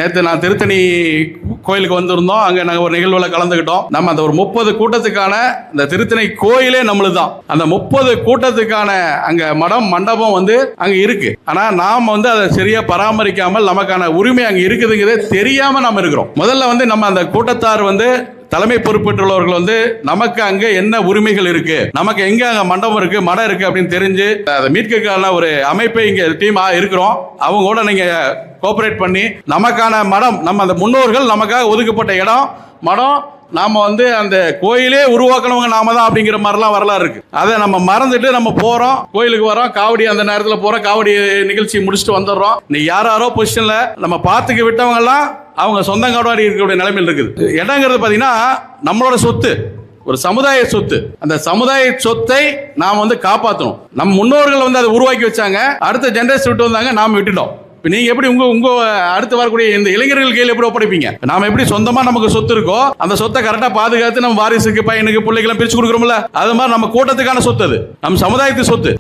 நேற்று நான் திருத்தணி கோயிலுக்கு வந்திருந்தோம். அங்கே நாங்கள் ஒரு நிகழ்வில் கலந்துக்கிட்டோம். நம்ம அந்த ஒரு 30 கூட்டத்துக்கான இந்த திருத்தணி கோயிலே நம்மளுது தான். அந்த 30 கூட்டத்துக்கான அங்கே மண்டபம் வந்து அங்கே இருக்கு. ஆனால் நாம் வந்து அதை சரியா பராமரிக்காமல் நமக்கான உரிமை அங்கே இருக்குதுங்கிறதே தெரியாம நம்ம இருக்கிறோம். முதல்ல வந்து நம்ம அந்த கூட்டத்தார் வந்து தலைமை பொறுப்பேற்றுள்ளவர்கள் வந்து நமக்கு அங்க என்ன உரிமைகள் இருக்கு, நமக்கு எங்க அங்க மண்டபம் இருக்கு, மடம் இருக்கு அப்படின்னு தெரிஞ்சு அதை மீட்கக்கான ஒரு அமைப்பை இங்க டீம் இருக்கிறோம். அவங்க கூட நீங்க கோஆபரேட் பண்ணி நமக்கான மடம், நம்ம அந்த முன்னோர்கள் நமக்காக ஒதுக்கப்பட்ட இடம் மடம், நாம வந்து அந்த கோயிலே உருவாக்கணவங்க நாம தான் அப்படிங்கிற மாதிரிலாம் வரலாறு இருக்கு. அதை நம்ம மறந்துட்டு நம்ம போறோம், கோயிலுக்கு வரோம், காவடி அந்த நேரத்தில் போறோம், காவடி நிகழ்ச்சி முடிச்சுட்டு வந்துடுறோம். நீ யாரோ பொசிஷன்ல நம்ம பார்த்துக்க விட்டவங்க எல்லாம் அவங்க சொந்தங்காடாடி இருக்கக்கூடிய நிலைமையில் இருக்குது. இடங்கிறது பாத்தீங்கன்னா நம்மளோட சொத்து, ஒரு சமுதாய சொத்து. அந்த சமுதாய சொத்தை நாம் வந்து காப்பாற்றணும். நம்ம முன்னோர்கள் வந்து அதை உருவாக்கி வச்சாங்க, அடுத்த ஜெனரேஷன் விட்டு வந்தாங்க, நாம விட்டுட்டோம். நீங்க எப்படி உங்க அடுத்து வரக்கூடிய இந்த இளைஞர்கள் கையில் எப்படி ஒப்படைப்பீங்க? நாம எப்படி சொந்தமா நமக்கு சொத்து இருக்கோ அந்த சொத்தை கரெக்டா பாதுகாத்து நம்ம வாரிசுக்கு, பையனுக்கு, பிள்ளைகளும் பிரிச்சு கொடுக்குறோம்ல, அது மாதிரி நம்ம கூட்டத்துக்கான சொத்து, அது நம்ம சமுதாயத்து சொத்து.